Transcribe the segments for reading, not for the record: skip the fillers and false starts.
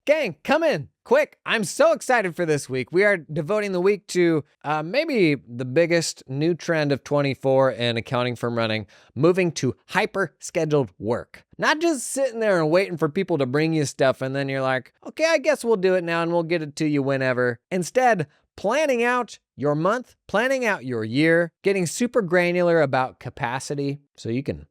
Gang, come in, quick. I'm so excited for this week. We are devoting the week to maybe the biggest new trend of 24 in accounting firm running, moving to hyper-scheduled work. Not just sitting there and waiting for people to bring you stuff and then you're like, okay, I guess we'll do it now and we'll get it to you whenever. Instead, planning out your month, planning out your year, getting super granular about capacity so you can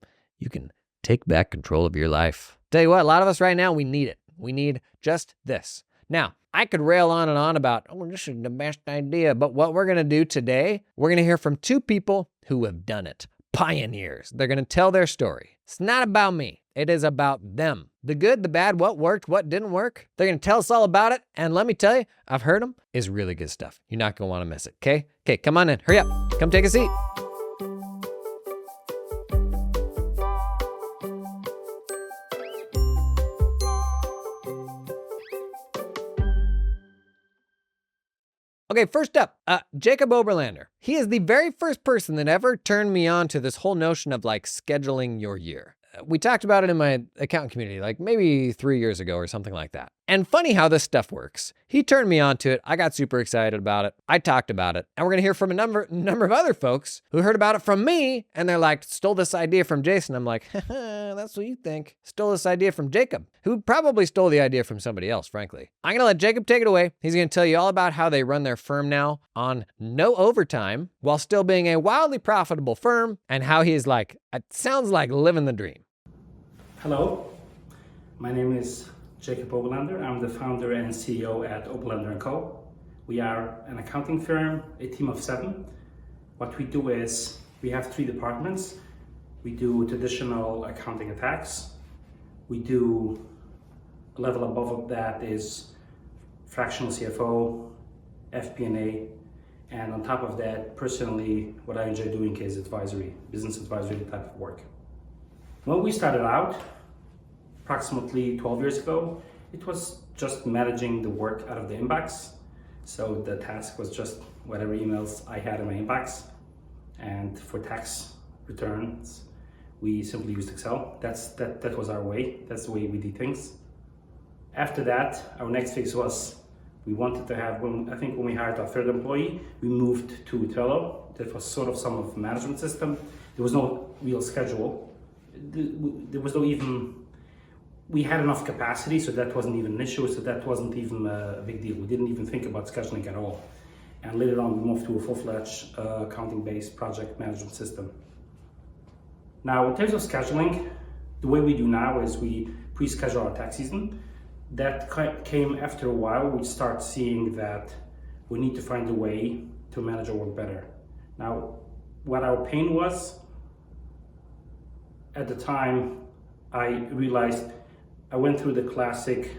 take back control of your life. Tell you what, a lot of us right now, we need it. We need just this. Now, I could rail on and on about, this is the best idea, but what we're going to do today, we're going to hear from two people who have done it. Pioneers. They're going to tell their story. It's not about me. It is about them. The good, the bad, what worked, what didn't work. They're going to tell us all about it. And let me tell you, I've heard them. It's really good stuff. You're not going to want to miss it, okay? Okay, come on in. Hurry up. Come take a seat. Okay, first up, Jacob Oberlander. He is the very first person that ever turned me on to this whole notion of like scheduling your year. We talked about it in my accountant community, like maybe 3 years ago or something like that. And funny how this stuff works. He turned me on to it. I got super excited about it. I talked about it. And we're going to hear from a number of other folks who heard about it from me. And they're like, stole this idea from Jason. I'm like, that's what you think. Stole this idea from Jacob, who probably stole the idea from somebody else, frankly. I'm going to let Jacob take it away. He's going to tell you all about how they run their firm now on no overtime while still being a wildly profitable firm, and how he's like, it sounds like living the dream. Hello, my name is Jacob Oberlander. I'm the founder and CEO at Oberlander & Co. We are an accounting firm, a team of 7. What we do is we have 3 departments. We do traditional accounting and tax. We do a level above of that is fractional CFO, FP&A, and on top of that, personally, what I enjoy doing is advisory, business advisory type of work. When we started out, approximately 12 years ago, it was just managing the work out of the inbox. So the task was just whatever emails I had in my inbox. And for tax returns, we simply used Excel. That was our way. That's the way we did things. After that, our next phase was we wanted to have, when we hired our 3rd employee, we moved to Trello. That was sort of some of the management system. There was no real schedule. There was no even, we had enough capacity, so that wasn't even an issue, so that wasn't even a big deal. We didn't even think about scheduling at all. And later on, we moved to a full-fledged accounting-based project management system. Now, in terms of scheduling, the way we do now is we pre-schedule our tax season. That came after a while. We start seeing that we need to find a way to manage our work better. Now, what our pain was, at the time, I realized I went through the classic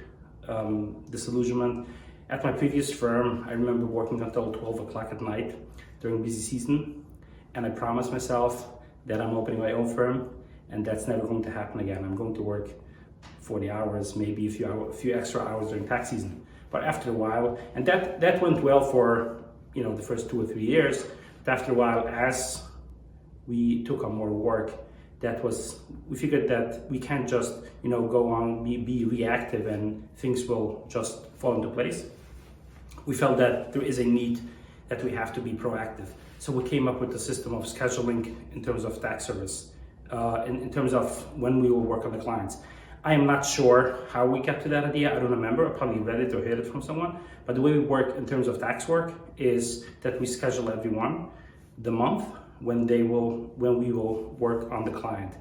disillusionment. At my previous firm, I remember working until 12 o'clock at night during busy season, and I promised myself that I'm opening my own firm, and that's never going to happen again. I'm going to work 40 hours, maybe a few extra hours during tax season. But after a while, and that went well for the first 2 or 3 years, but after a while, as we took on more work, we figured that we can't just go on be reactive and things will just fall into place. We felt that there is a need that we have to be proactive. So we came up with a system of scheduling in terms of tax service, in terms of when we will work on the clients. I am not sure how we got to that idea. I don't remember. I probably read it or heard it from someone. But the way we work in terms of tax work is that we schedule everyone the month when we will work on the client.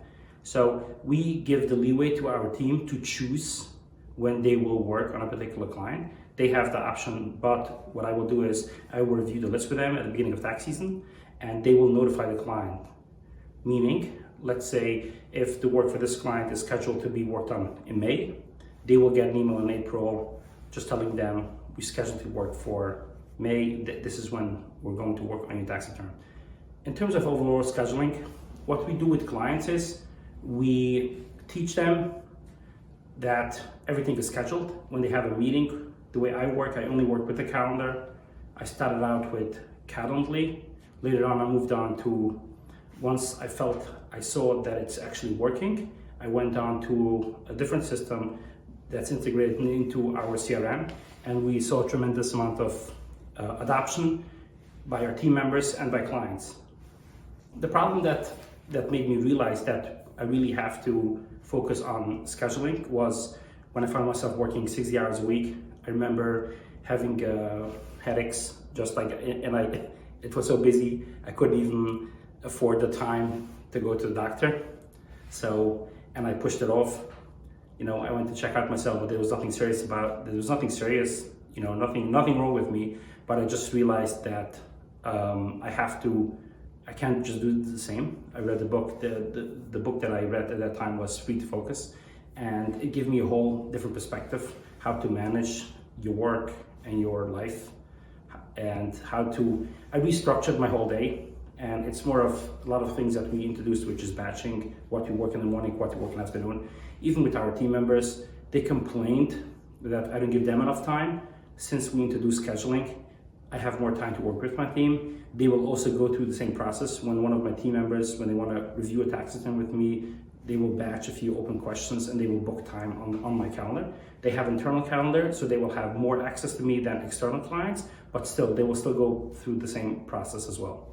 So we give the leeway to our team to choose when they will work on a particular client. They have the option, but what I will do is I will review the list with them at the beginning of tax season, and they will notify the client. Meaning, let's say if the work for this client is scheduled to be worked on in May, they will get an email in April just telling them we scheduled to work for May. This is when we're going to work on your tax return. In terms of overall scheduling, what we do with clients is we teach them that everything is scheduled. When they have a meeting, the way I work, I only work with the calendar. I started out with Calendly. Later on, I moved on to, once I saw that it's actually working, I went on to a different system that's integrated into our CRM, and we saw a tremendous amount of adoption by our team members and by clients. The problem that made me realize that I really have to focus on scheduling was when I found myself working 60 hours a week. I remember having headaches, it was so busy I couldn't even afford the time to go to the doctor. And I pushed it off. I went to check out myself, but there was nothing serious, nothing wrong with me. But I just realized that I can't just do the same. I read the book. The book that I read at that time was Free to Focus, and it gave me a whole different perspective, how to manage your work and your life, and I restructured my whole day. And it's more of a lot of things that we introduced, which is batching, what we work in the morning, what we work in the afternoon. Even with our team members, they complained that I don't give them enough time. Since we introduced scheduling, I have more time to work with my team. They will also go through the same process. When one of my team members, when they want to review a tax return with me, they will batch a few open questions and they will book time on my calendar. They have internal calendar, so they will have more access to me than external clients, but still, they will still go through the same process as well.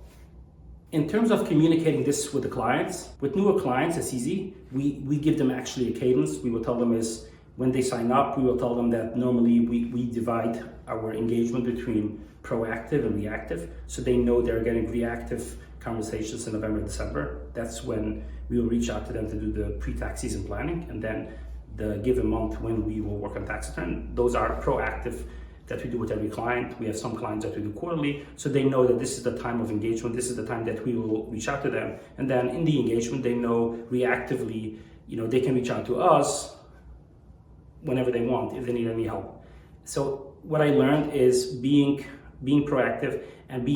In terms of communicating this with the clients, with newer clients, it's easy. We give them actually a cadence. We will tell them is when they sign up, we will tell them that normally we divide our engagement between proactive and reactive. So they know they're getting reactive conversations in November, December. That's when we will reach out to them to do the pre-tax season planning. And then the given month when we will work on tax return, those are proactive that we do with every client. We have some clients that we do quarterly, so they know that this is the time of engagement, this is the time that we will reach out to them. And then in the engagement, they know reactively, they can reach out to us whenever they want, if they need any help. So what I learned is being proactive and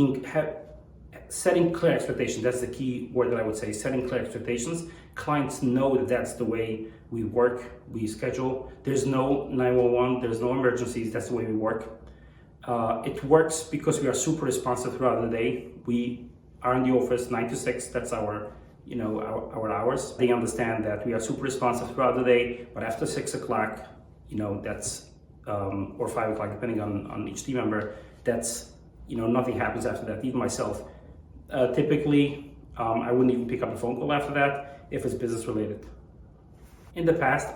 setting clear expectations. That's the key word that I would say, setting clear expectations. Clients know that that's the way we work, we schedule. There's no 911, there's no emergencies, that's the way we work. It works because we are super responsive throughout the day. We are in the office 9 to 6, that's our hours. They understand that we are super responsive throughout the day, but after 6 o'clock, that's, or 5 o'clock, depending on each team member, that's, nothing happens after that, even myself. Typically, I wouldn't even pick up a phone call after that if it's business related. In the past,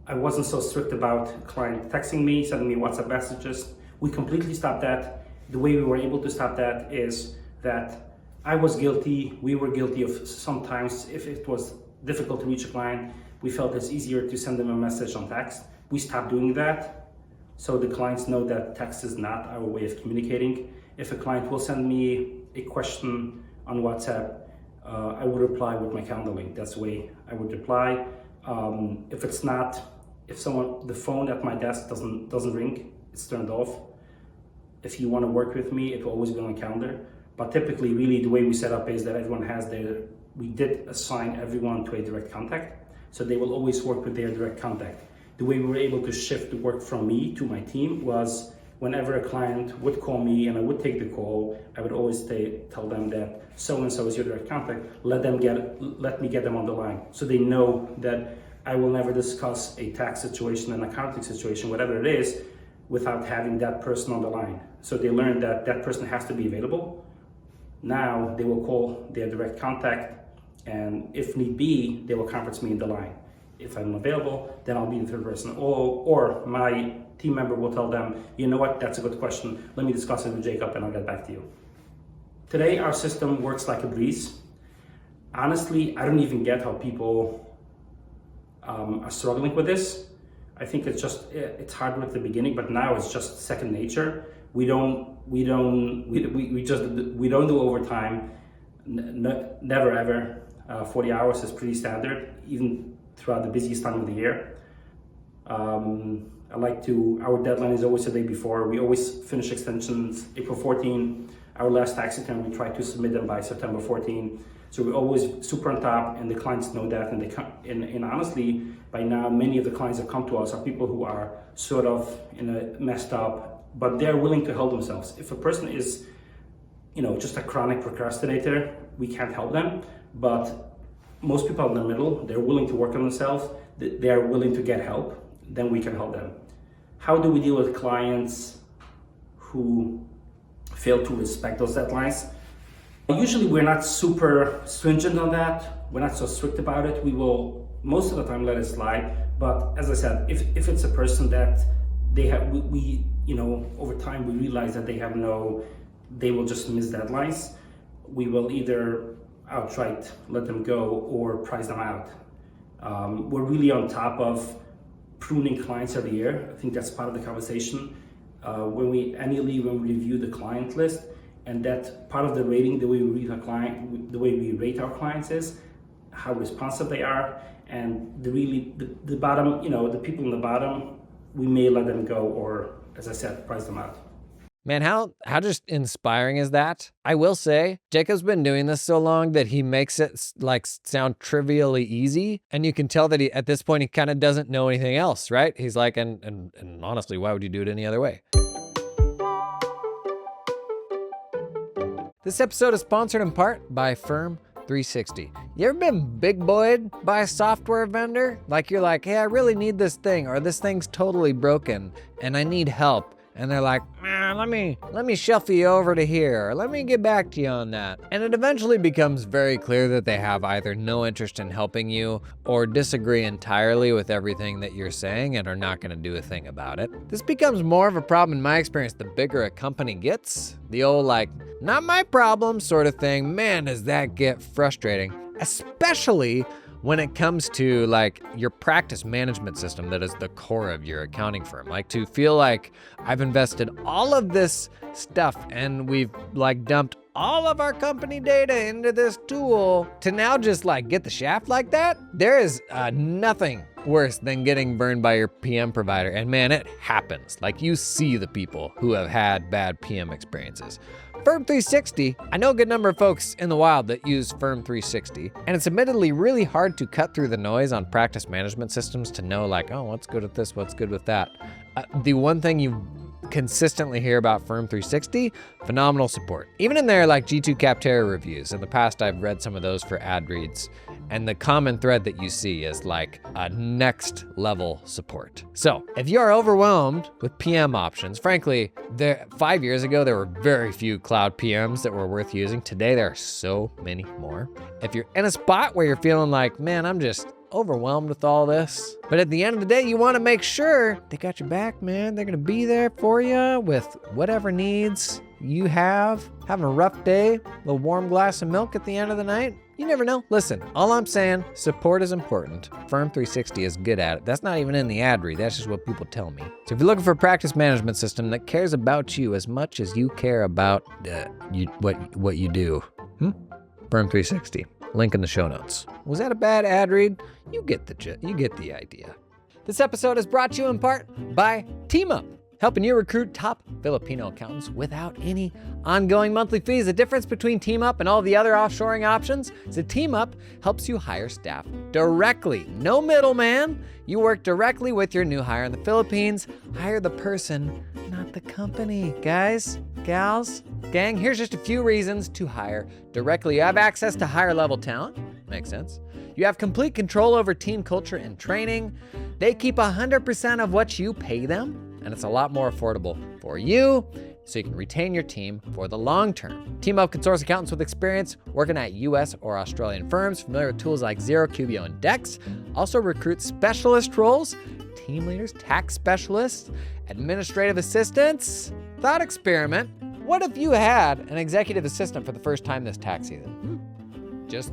I wasn't so strict about client texting me, sending me WhatsApp messages. We completely stopped that. The way we were able to stop that is that we were guilty of sometimes, if it was difficult to reach a client, we felt it's easier to send them a message on text. We stopped doing that, so the clients know that text is not our way of communicating. If a client will send me a question on WhatsApp, I would reply with my calendar link. That's the way I would reply. If the phone at my desk doesn't ring, it's turned off. If you want to work with me, it will always be on my calendar. But typically, really, the way we set up is that everyone we did assign everyone to a direct contact. So they will always work with their direct contact. The way we were able to shift the work from me to my team was whenever a client would call me and I would take the call, I would always tell them that so-and-so is your direct contact, let me get them on the line. So they know that I will never discuss a tax situation, an accounting situation, whatever it is, without having that person on the line. So they learn that that person has to be available. Now they will call their direct contact, and if need be, they will conference me in the line. If I'm available, then I'll be the third person, or my team member will tell them, you know what, that's a good question. Let me discuss it with Jacob and I'll get back to you. Today, our system works like a breeze. Honestly, I don't even get how people are struggling with this. I think it's hard at the beginning, but now it's just second nature. We don't do overtime, never ever. 40 hours is pretty standard, even throughout the busiest time of the year. Our deadline is always the day before. We always finish extensions April 14. Our last tax return, we try to submit them by September 14. So we're always super on top, and the clients know that. And honestly, by now, many of the clients that come to us are people who are sort of messed up, but they're willing to help themselves. If a person is, just a chronic procrastinator, we can't help them. But most people in the middle, they're willing to work on themselves. They're willing to get help. then we can help them. How do we deal with clients who fail to respect those deadlines? Usually we're not super stringent on that. We're not so strict about it. We will most of the time let it slide. But as I said, if it's a person that we over time we realize that they will just miss deadlines, we will either outright let them go or price them out. We're really on top of pruning clients every year. I think that's part of the conversation. When we review the client list, and that part of the rating, the way we rate our clients is how responsive they are, and the bottom, the people in the bottom, we may let them go or, as I said, price them out. Man, how just inspiring is that? I will say, Jacob's been doing this so long that he makes it sound trivially easy, and you can tell that at this point he kind of doesn't know anything else, right? He's like, and honestly, why would you do it any other way? This episode is sponsored in part by Firm 360. You ever been big boyed by a software vendor? Like you're like, hey, I really need this thing, or this thing's totally broken and I need help. And they're like, let me shuffle you over to here, or let me get back to you on that. And it eventually becomes very clear that they have either no interest in helping you or disagree entirely with everything that you're saying and are not gonna do a thing about it. This becomes more of a problem in my experience the bigger a company gets. The old not my problem sort of thing, man, does that get frustrating. Especially when it comes to your practice management system that is the core of your accounting firm. To feel like I've invested all of this stuff and we've dumped all of our company data into this tool to now just get the shaft like that. There is nothing worse than getting burned by your PM provider. And man, it happens. You see the people who have had bad PM experiences. Firm 360, I know a good number of folks in the wild that use Firm 360, and it's admittedly really hard to cut through the noise on practice management systems to know oh, what's good with this, what's good with that. The one thing you consistently hear about Firm 360, phenomenal support. Even in their G2 Capterra reviews, in the past I've read some of those for ad reads, and the common thread that you see is a next level support. So if you are overwhelmed with PM options, frankly, 5 years ago there were very few cloud PMs that were worth using. Today there are so many more. If you're in a spot where you're feeling man, I'm just overwhelmed with all this, but at the end of the day, you want to make sure they got your back, man. They're going to be there for you with whatever needs you have. Having a rough day, a little warm glass of milk at the end of the night. You never know. Listen, all I'm saying, support is important. Firm 360 is good at it. That's not even in the ad read. That's just what people tell me. So if you're looking for a practice management system that cares about you as much as you care about what you do, Firm 360. Link in the show notes. Was that a bad ad read? You get the idea. This episode is brought to you in part by TeamUp, helping you recruit top Filipino accountants without any ongoing monthly fees. The difference between TeamUp and all the other offshoring options is that TeamUp helps you hire staff directly. No middleman. You work directly with your new hire in the Philippines. Hire the person, not the company. Guys, gals, gang, here's just a few reasons to hire directly. You have access to higher level talent. Makes sense. You have complete control over team culture and training. They keep 100% of what you pay them, and it's a lot more affordable for you, so you can retain your team for the long term. TeamUp can source accountants with experience working at US or Australian firms, familiar with tools like Xero, Cubio, and Dex. Also recruit specialist roles, team leaders, tax specialists, administrative assistants. Thought experiment. What if you had an executive assistant for the first time this tax season? Just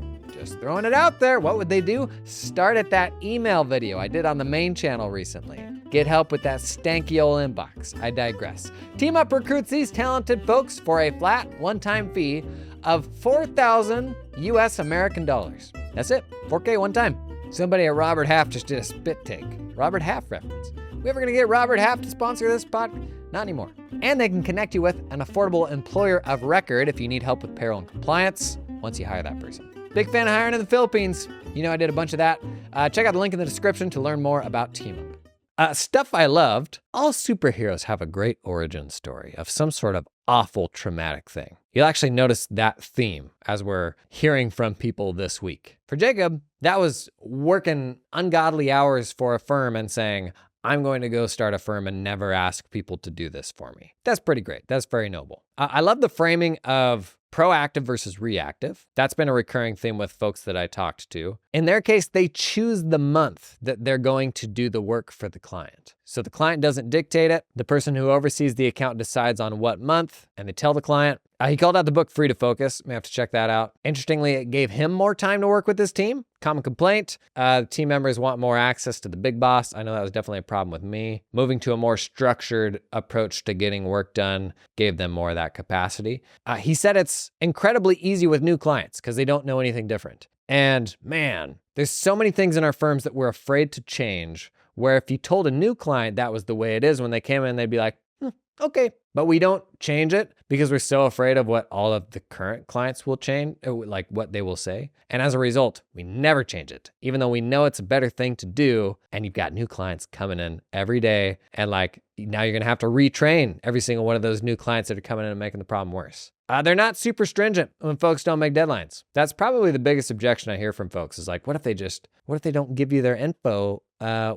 throwing it out there. What would they do? Start at that email video I did on the main channel recently. Get help with that stanky old inbox. I digress. TeamUp recruits these talented folks for a flat one-time fee of $4,000 US American dollars. That's it, 4K one time. Somebody at Robert Half just did a spit take. Robert Half reference. We ever gonna get Robert Half to sponsor this podcast? Not anymore. And they can connect you with an affordable employer of record if you need help with payroll and compliance once you hire that person. Big fan of hiring in the Philippines. I did a bunch of that. Check out the link in the description to learn more about TeamUp. Stuff I loved. All superheroes have a great origin story of some sort of awful traumatic thing. You'll actually notice that theme as we're hearing from people this week. For Jacob, that was working ungodly hours for a firm and saying, I'm going to go start a firm and never ask people to do this for me. That's pretty great. That's very noble. I love the framing of proactive versus reactive. That's been a recurring theme with folks that I talked to. In their case, they choose the month that they're going to do the work for the client. So the client doesn't dictate it. The person who oversees the account decides on what month, and they tell the client. He called out the book Free to Focus. May have to check that out. Interestingly, it gave him more time to work with his team. Common complaint. Team members want more access to the big boss. I know that was definitely a problem with me. Moving to a more structured approach to getting work done gave them more of that capacity. He said it's incredibly easy with new clients because they don't know anything different. And man, there's so many things in our firms that we're afraid to change, where if you told a new client that was the way it is, when they came in, they'd be like, okay. But we don't change it because we're so afraid of what all of the current clients will change, like what they will say. And as a result, we never change it, even though we know it's a better thing to do. And you've got new clients coming in every day. And like now you're going to have to retrain every single one of those new clients that are coming in and making the problem worse. They're not super stringent when folks don't make deadlines. That's probably the biggest objection I hear from folks is like, what if they don't give you their info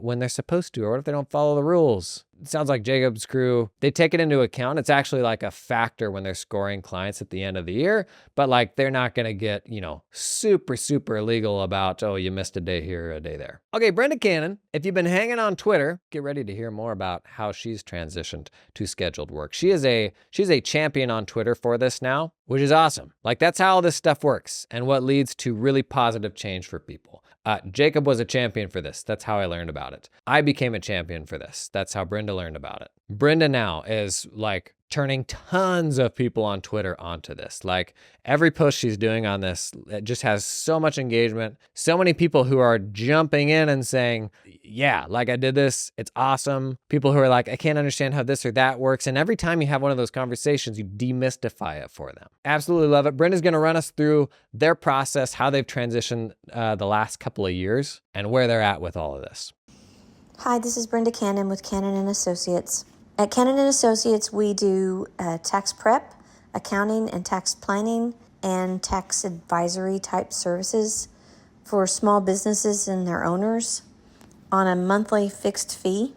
when they're supposed to? Or what if they don't follow the rules? It sounds like Jacob's crew, they take it into account. It's actually like a factor when they're scoring clients at the end of the year, but like they're not going to get, super, super legal about, oh, you missed a day here, a day there. Okay, Brenda Cannon, if you've been hanging on Twitter, get ready to hear more about how she's transitioned to scheduled work. She's a champion on Twitter for this now, which is awesome. Like that's how all this stuff works and what leads to really positive change for people. Jacob was a champion for this. That's how I learned about it. I became a champion for this. That's how Brenda learned about it. Brenda now is like turning tons of people on Twitter onto this. Like every post she's doing on this, it just has so much engagement. So many people who are jumping in and saying, yeah, like I did this. It's awesome. People who are like, I can't understand how this or that works. And every time you have one of those conversations, you demystify it for them. Absolutely love it. Brenda's going to run us through their process, how they've transitioned the last couple of years and where they're at with all of this. Hi, this is Brenda Cannon with Cannon & Associates. At Cannon & Associates, we do tax prep, accounting and tax planning, and tax advisory type services for small businesses and their owners on a monthly fixed fee.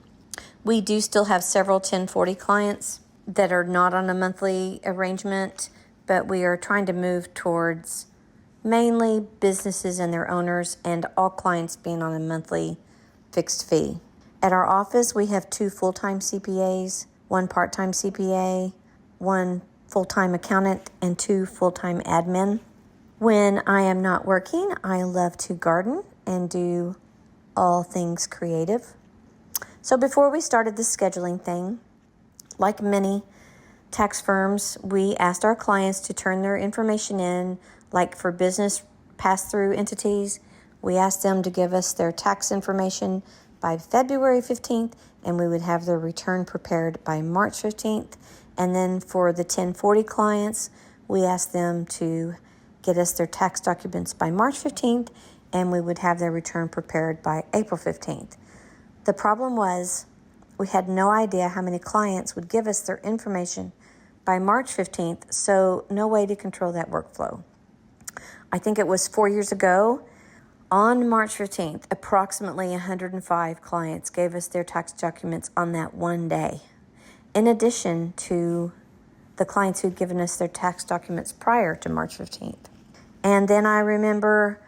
We do still have several 1040 clients that are not on a monthly arrangement, but we are trying to move towards mainly businesses and their owners and all clients being on a monthly fixed fee. At our office, we have 2 full-time CPAs, 1 part-time CPA, 1 full-time accountant, and 2 full-time admin. When I am not working, I love to garden and do all things creative. So before we started the scheduling thing, like many tax firms, we asked our clients to turn their information in, like for business pass-through entities. We asked them to give us their tax information by February 15th, and we would have their return prepared by March 15th. And then for the 1040 clients, we asked them to get us their tax documents by March 15th, and we would have their return prepared by April 15th. The problem was we had no idea how many clients would give us their information by March 15th, so no way to control that workflow. I think it was 4 years ago. On March 15th, approximately 105 clients gave us their tax documents on that one day, in addition to the clients who'd given us their tax documents prior to March 15th. And then I remember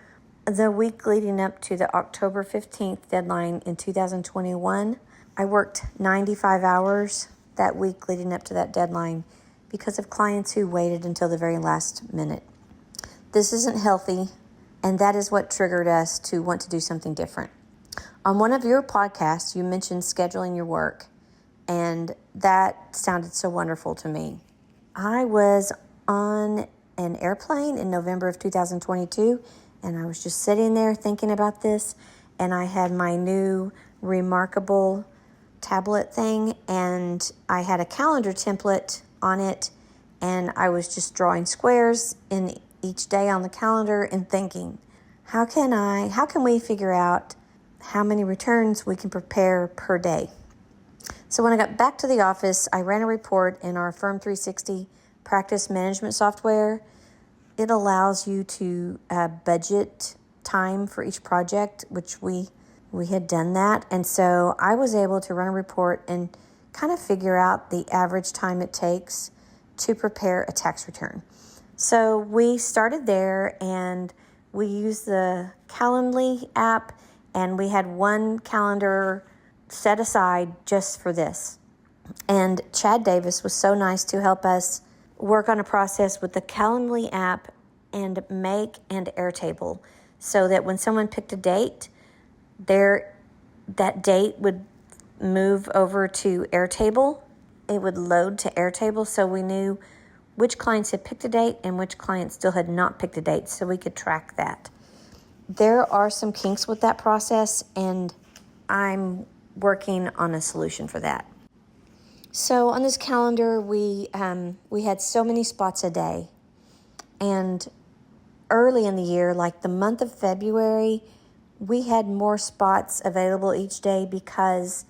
the week leading up to the October 15th deadline in 2021, I worked 95 hours that week leading up to that deadline because of clients who waited until the very last minute. This isn't healthy. And that is what triggered us to want to do something different. On one of your podcasts, you mentioned scheduling your work, and that sounded so wonderful to me. I was on an airplane in November of 2022, and I was just sitting there thinking about this, and I had my new Remarkable tablet thing, and I had a calendar template on it, and I was just drawing squares in each day on the calendar and thinking, how can we figure out how many returns we can prepare per day? So when I got back to the office, I ran a report in our Firm 360 practice management software. It allows you to budget time for each project, which we We had done that, and so I was able to run a report and kind of figure out the average time it takes to prepare a tax return. So we started there, and we used the Calendly app, and we had one calendar set aside just for this. And Chad Davis was so nice to help us work on a process with the Calendly app and Make and Airtable, so that when someone picked a date, that date would move over to Airtable. It would load to Airtable, so we knew which clients had picked a date and which clients still had not picked a date, so we could track that. There are some kinks with that process, and I'm working on a solution for that. So on this calendar, we had so many spots a day, and early in the year, like the month of February, we had more spots available each day because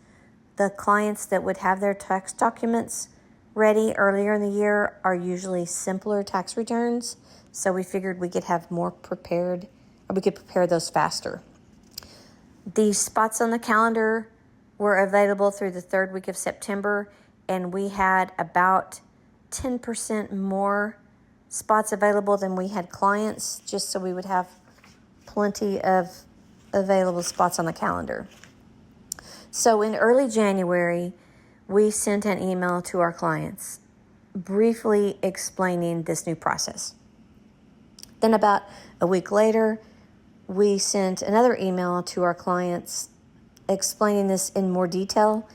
the clients that would have their tax documents ready earlier in the year are usually simpler tax returns. So we figured we could have more prepared, or we could prepare those faster. These spots on the calendar were available through the third week of September, and we had about 10% more spots available than we had clients, just so we would have plenty of available spots on the calendar. So in early January, we sent an email to our clients briefly explaining this new process. Then about a week later, we sent another email to our clients explaining this in more detail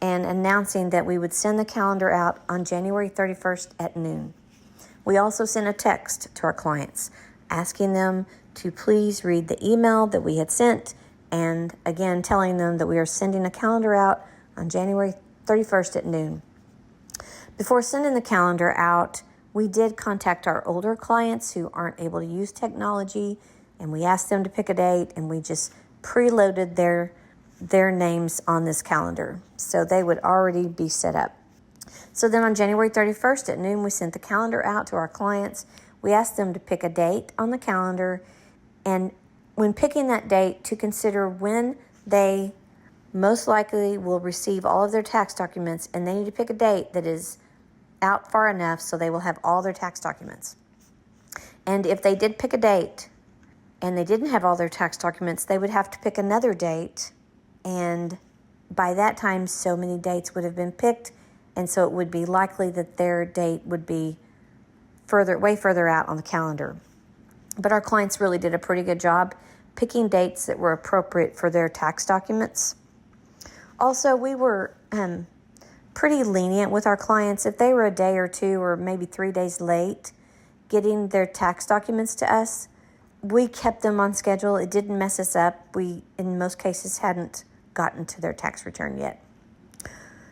and announcing that we would send the calendar out on January 31st at noon. We also sent a text to our clients asking them to please read the email that we had sent, and again telling them that we are sending a calendar out on January 31st at noon. Before sending the calendar out, we did contact our older clients who aren't able to use technology, and we asked them to pick a date, and we just preloaded their names on this calendar, so they would already be set up. So then on January 31st at noon, we sent the calendar out to our clients. We asked them to pick a date on the calendar, and when picking that date, to consider when they most likely will receive all of their tax documents, and they need to pick a date that is out far enough so they will have all their tax documents. And if they did pick a date and they didn't have all their tax documents, they would have to pick another date, and by that time so many dates would have been picked, and so it would be likely that their date would be way further out on the calendar. But our clients really did a pretty good job picking dates that were appropriate for their tax documents. Also, we were pretty lenient with our clients. If they were a day or two or maybe 3 days late getting their tax documents to us, we kept them on schedule. It didn't mess us up. We, in most cases, hadn't gotten to their tax return yet.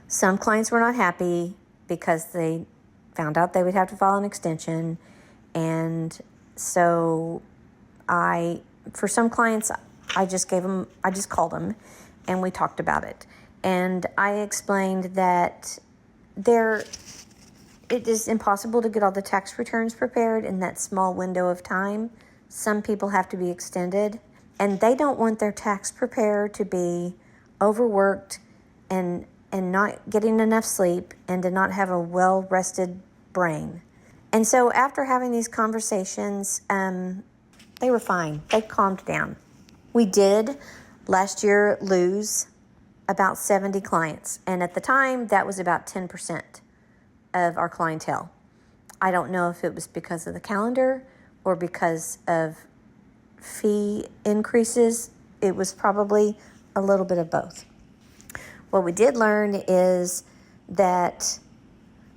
Some clients were not happy because they found out they would have to file an extension, and so for some clients, I just called them and we talked about it. And I explained that it is impossible to get all the tax returns prepared in that small window of time. Some people have to be extended, and they don't want their tax preparer to be overworked and not getting enough sleep and to not have a well-rested brain. And so after having these conversations, they were fine. They calmed down. We did last year lose about 70 clients. And at the time, that was about 10% of our clientele. I don't know if it was because of the calendar or because of fee increases. It was probably a little bit of both. What we did learn is that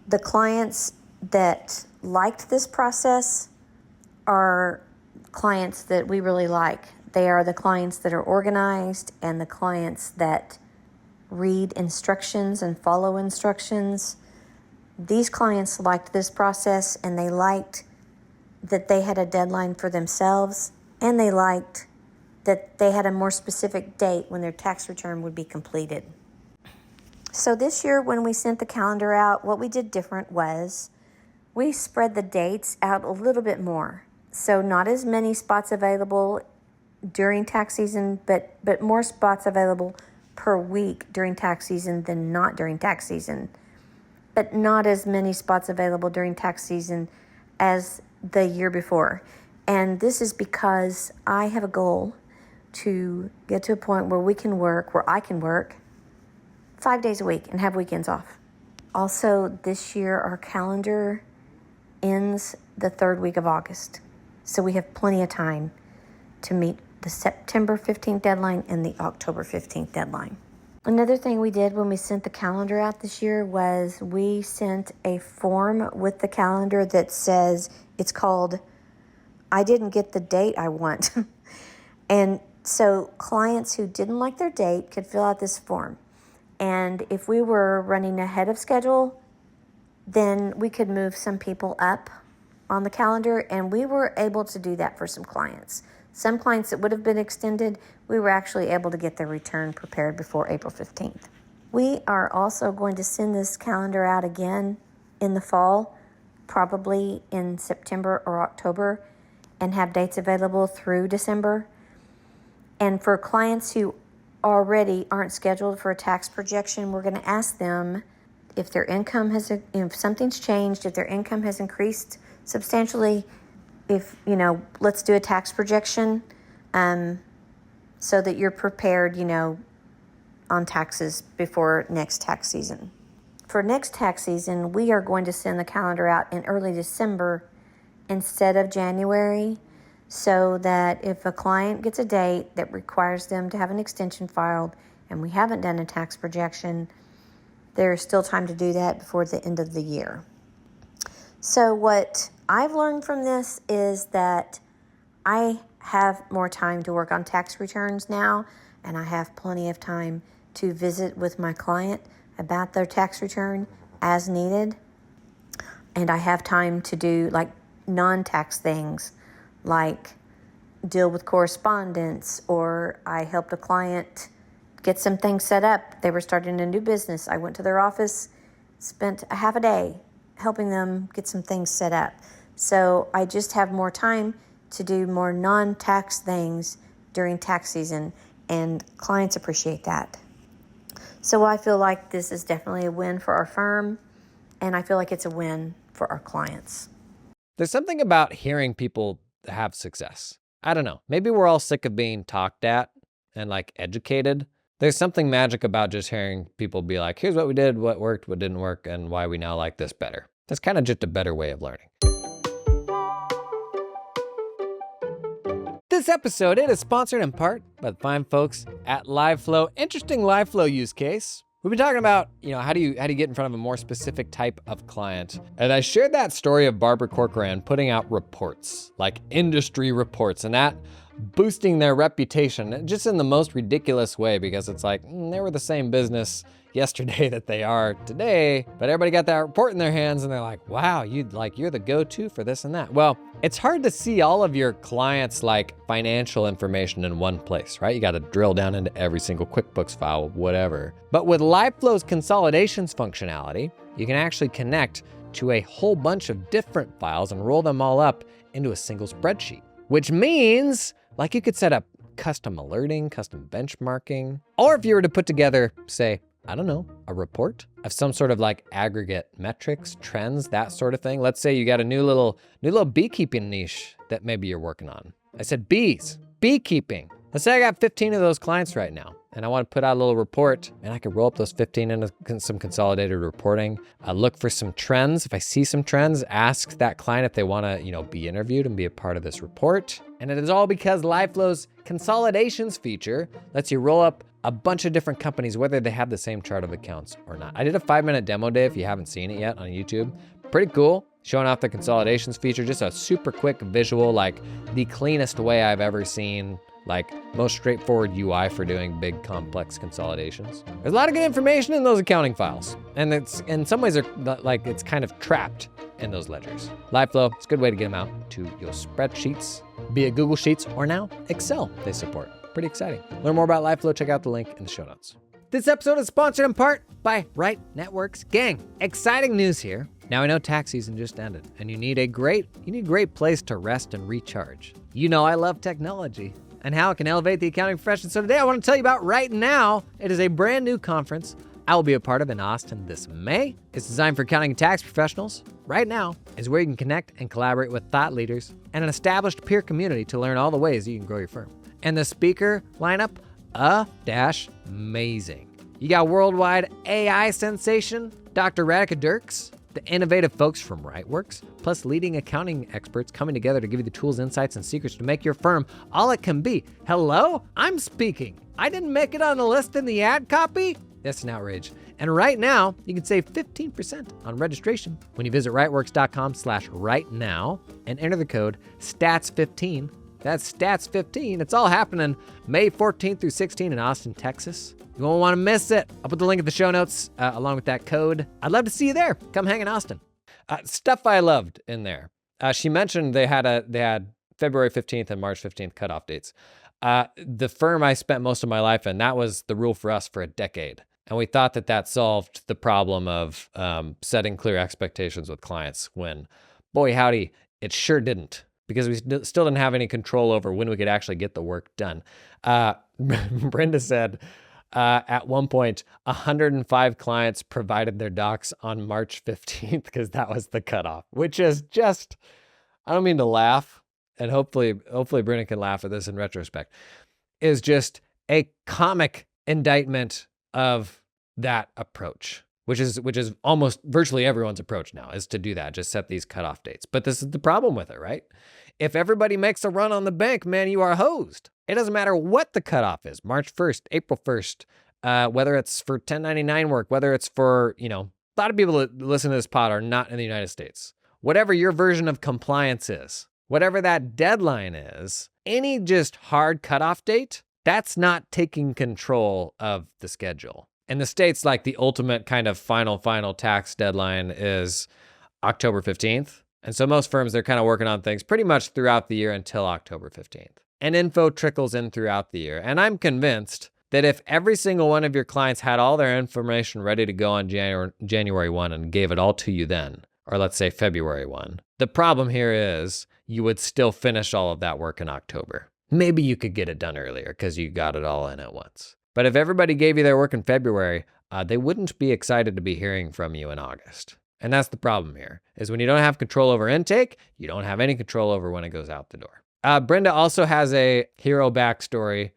the clients that liked this process are clients that we really like. They are the clients that are organized and the clients that read instructions and follow instructions. These clients liked this process, and they liked that they had a deadline for themselves, and they liked that they had a more specific date when their tax return would be completed. So this year, when we sent the calendar out, what we did different was we spread the dates out a little bit more. So not as many spots available during tax season, but more spots available per week during tax season than not during tax season. But not as many spots available during tax season as the year before. And this is because I have a goal to get to a point where I can work 5 days a week and have weekends off. Also, this year our calendar ends the third week of August. So we have plenty of time to meet the September 15th deadline and the October 15th deadline. Another thing we did when we sent the calendar out this year was we sent a form with the calendar that says, it's called, I didn't get the date I want. And so clients who didn't like their date could fill out this form. And if we were running ahead of schedule, then we could move some people up on the calendar, and we were able to do that for some clients. Some clients that would have been extended, we were actually able to get their return prepared before April 15th. We are also going to send this calendar out again in the fall, probably in September or October, and have dates available through December. And for clients who already aren't scheduled for a tax projection, we're going to ask them if their income if something's changed, if their income has increased substantially, let's do a tax projection so that you're prepared, on taxes before next tax season. For next tax season, we are going to send the calendar out in early December instead of January, so that if a client gets a date that requires them to have an extension filed and we haven't done a tax projection, there's still time to do that before the end of the year. So what I've learned from this is that I have more time to work on tax returns now, and I have plenty of time to visit with my client about their tax return as needed. And I have time to do like non-tax things, like deal with correspondence, or I helped a client get some things set up. They were starting a new business. I went to their office, spent a half a day helping them get some things set up. So I just have more time to do more non-tax things during tax season, and clients appreciate that. So I feel like this is definitely a win for our firm, and I feel like it's a win for our clients. There's something about hearing people have success. I don't know. Maybe we're all sick of being talked at and educated. There's something magic about just hearing people be like, here's what we did, what worked, what didn't work, and why we now like this better. That's kind of just a better way of learning. This episode, it is sponsored in part by the fine folks at LiveFlow. Interesting LiveFlow use case. We've been talking about, how do you get in front of a more specific type of client? And I shared that story of Barbara Corcoran putting out reports, like industry reports, and that boosting their reputation just in the most ridiculous way, because it's like, they were the same business yesterday that they are today, but everybody got that report in their hands and they're like, wow, you're the go-to for this and that. Well, it's hard to see all of your clients' financial information in one place, right? You got to drill down into every single QuickBooks file, whatever. But with LiveFlow's consolidations functionality, you can actually connect to a whole bunch of different files and roll them all up into a single spreadsheet, which means you could set up custom alerting, custom benchmarking, or if you were to put together, say, I don't know, a report of some sort of aggregate metrics, trends, that sort of thing. Let's say you got a new little beekeeping niche that maybe you're working on. I said bees, beekeeping. Let's say I got 15 of those clients right now, and I want to put out a little report, and I could roll up those 15 into some consolidated reporting. Look for some trends. If I see some trends, ask that client if they want to, be interviewed and be a part of this report. And it is all because LiveFlow's consolidations feature lets you roll up a bunch of different companies, whether they have the same chart of accounts or not. I did a 5-minute demo day if you haven't seen it yet on YouTube. Pretty cool. Showing off the consolidations feature, just a super quick visual, the cleanest way I've ever seen, most straightforward UI for doing big complex consolidations. There's a lot of good information in those accounting files. And it's in some ways it's kind of trapped in those ledgers. LiveFlow, it's a good way to get them out to your spreadsheets, be it Google Sheets or now Excel they support. Pretty exciting. Learn more about LiveFlow, check out the link in the show notes. This episode is sponsored in part by Right Networks. Gang, exciting news here. Now I know tax season just ended, and you need a great place to rest and recharge. I love technology, and how it can elevate the accounting profession. So today I want to tell you about Right Now. It is a brand new conference I will be a part of in Austin this May. It's designed for accounting and tax professionals. Right Now is where you can connect and collaborate with thought leaders and an established peer community to learn all the ways you can grow your firm. And the speaker lineup, amazing. You got worldwide AI sensation, Dr. Radhika Dirks, the innovative folks from RightWorks, plus leading accounting experts coming together to give you the tools, insights, and secrets to make your firm all it can be. Hello? I'm speaking. I didn't make it on the list in the ad copy? That's an outrage. And right now, you can save 15% on registration when you visit rightworks.com/rightnow and enter the code STATS15. That's STATS15. It's all happening May 14th through 16th in Austin, Texas. You won't want to miss it. I'll put the link in the show notes along with that code. I'd love to see you there. Come hang in Austin. Stuff I loved in there. She mentioned they had February 15th and March 15th cutoff dates. The firm I spent most of my life in, that was the rule for us for a decade. And we thought that solved the problem of setting clear expectations with clients when, boy, howdy, it sure didn't, because we still didn't have any control over when we could actually get the work done. Brenda said at one point, 105 clients provided their docs on March 15th because that was the cutoff, which is just, I don't mean to laugh, and hopefully Brenda can laugh at this in retrospect, is just a comic indictment of that approach, which is almost virtually everyone's approach now, is to do that, just set these cutoff dates. But this is the problem with it, right? If everybody makes a run on the bank, man, you are hosed. It doesn't matter what the cutoff is, March 1st, April 1st, whether it's for 1099 work, whether it's for, a lot of people that listen to this pod are not in the United States. Whatever your version of compliance is, whatever that deadline is, any just hard cutoff date, that's not taking control of the schedule. In the States, like the ultimate kind of final tax deadline is October 15th. And so most firms, they're kind of working on things pretty much throughout the year until October 15th. And info trickles in throughout the year. And I'm convinced that if every single one of your clients had all their information ready to go on January 1 and gave it all to you then, or let's say February 1, the problem here is you would still finish all of that work in October. Maybe you could get it done earlier because you got it all in at once. But if everybody gave you their work in February, they wouldn't be excited to be hearing from you in August. And that's the problem here, is when you don't have control over intake, you don't have any control over when it goes out the door. Brenda also has a hero backstory,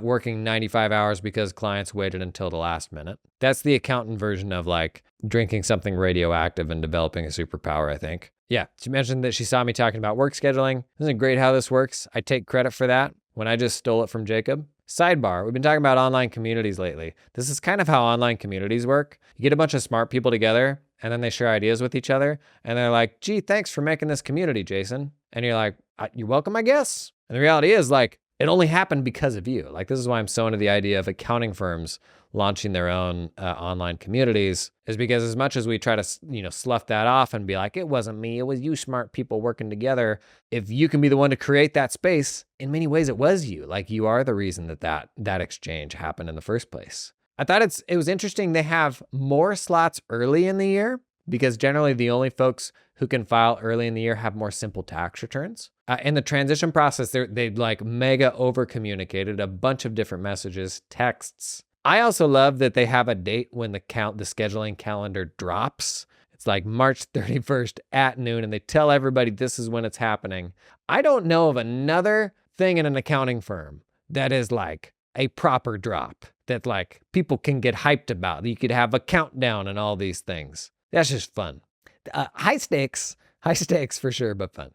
working 95 hours because clients waited until the last minute. That's the accountant version of like drinking something radioactive and developing a superpower, I think. Yeah, she mentioned that she saw me talking about work scheduling. Isn't it great how this works? I take credit for that when I just stole it from Jacob. Sidebar, we've been talking about online communities lately. This is kind of how online communities work. You get a bunch of smart people together, and then they share ideas with each other, and they're like, gee, thanks for making this community, Jason. And you're like, you're welcome, I guess. And the reality is, like, it only happened because of you. Like, this is why I'm so into the idea of accounting firms launching their own online communities, is because as much as we try to, slough that off and be like, it wasn't me, it was you smart people working together. If you can be the one to create that space, in many ways it was you. Like, you are the reason that exchange happened in the first place. I thought it was interesting they have more slots early in the year, because generally the only folks who can file early in the year have more simple tax returns. In the transition process, they like mega over communicated a bunch of different messages, texts. I also love that they have a date when the scheduling calendar drops. It's like March 31st at noon, and they tell everybody this is when it's happening. I don't know of another thing in an accounting firm that is like a proper drop that like people can get hyped about. You could have a countdown and all these things. That's just fun. High stakes for sure, but fun.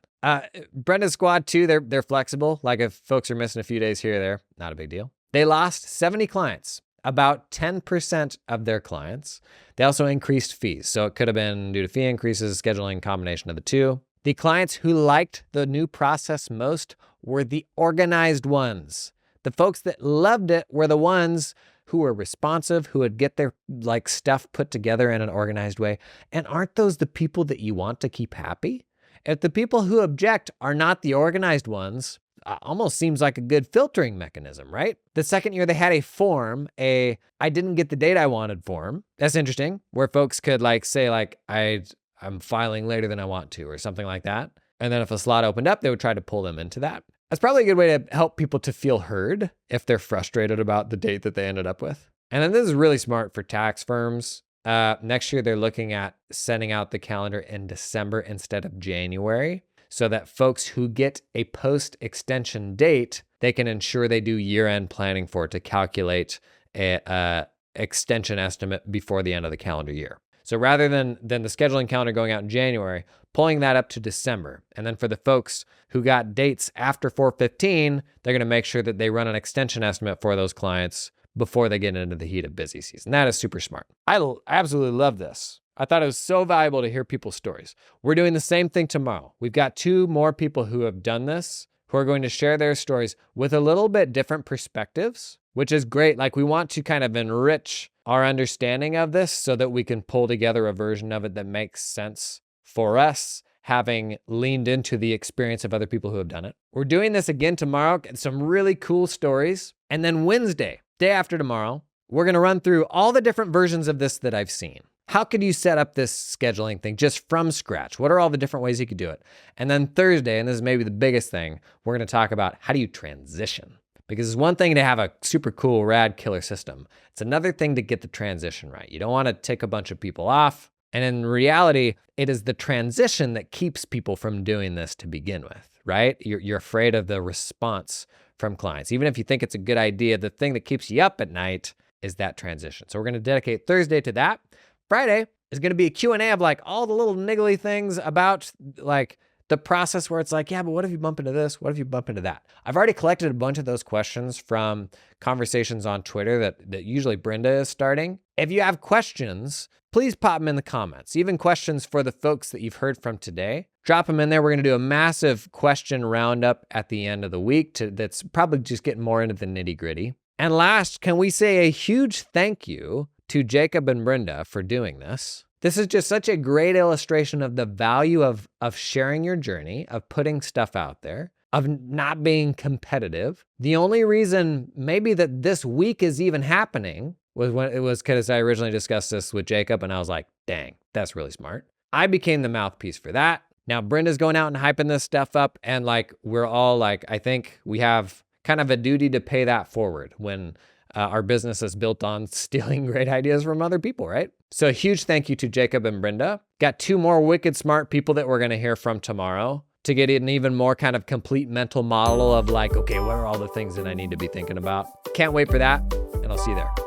Brenda's squad too, they're flexible. Like if folks are missing a few days here or there, not a big deal. They lost 70 clients, about 10% of their clients. They also increased fees. So it could have been due to fee increases, scheduling, combination of the two. The clients who liked the new process most were the organized ones. The folks that loved it were the ones who were responsive, who would get their like stuff put together in an organized way. And aren't those the people that you want to keep happy? If the people who object are not the organized ones, almost seems like a good filtering mechanism, right? The second year they had a form, I didn't get the date I wanted form. That's interesting, where folks could like say like, I'm filing later than I want to, or something like that. And then if a slot opened up, they would try to pull them into that. That's probably a good way to help people to feel heard if they're frustrated about the date that they ended up with. And then this is really smart for tax firms. Next year, they're looking at sending out the calendar in December instead of January, so that folks who get a post-extension date, they can ensure they do year-end planning for it to calculate a extension estimate before the end of the calendar year. So rather than the scheduling calendar going out in January, pulling that up to December. And then for the folks who got dates after 4/15, they're going to make sure that they run an extension estimate for those clients before they get into the heat of busy season. That is super smart. I absolutely love this. I thought it was so valuable to hear people's stories. We're doing the same thing tomorrow. We've got 2 more people who have done this, who are going to share their stories with a little bit different perspectives, which is great. Like, we want to kind of enrich our understanding of this so that we can pull together a version of it that makes sense for us, having leaned into the experience of other people who have done it. We're doing this again tomorrow, some really cool stories. And then Wednesday, day after tomorrow, we're going to run through all the different versions of this that I've seen. How could you set up this scheduling thing just from scratch? What are all the different ways you could do it? And then Thursday, and this is maybe the biggest thing, we're going to talk about how do you transition? Because it's one thing to have a super cool, rad, killer system. It's another thing to get the transition right. You don't want to take a bunch of people off. And in reality, it is the transition that keeps people from doing this to begin with, right? You're afraid of the response from clients. Even if you think it's a good idea, the thing that keeps you up at night is that transition. So we're going to dedicate Thursday to that. Friday is going to be a Q&A of like all the little niggly things about like the process where it's like, yeah, but what if you bump into this? What if you bump into that? I've already collected a bunch of those questions from conversations on Twitter that usually Brenda is starting. If you have questions, please pop them in the comments. Even questions for the folks that you've heard from today, drop them in there. We're going to do a massive question roundup at the end of the week that's probably just getting more into the nitty gritty. And last, can we say a huge thank you to Jacob and Brenda for doing this? This is just such a great illustration of the value of sharing your journey, of putting stuff out there, of not being competitive. The only reason maybe that this week is even happening was because I originally discussed this with Jacob and I was like, dang, that's really smart. I became the mouthpiece for that. Now Brenda's going out and hyping this stuff up, and like we're all like, I think we have kind of a duty to pay that forward when our business is built on stealing great ideas from other people, right? So a huge thank you to Jacob and Brenda. Got 2 more wicked smart people that we're going to hear from tomorrow to get an even more kind of complete mental model of like, okay, what are all the things that I need to be thinking about? Can't wait for that, and I'll see you there.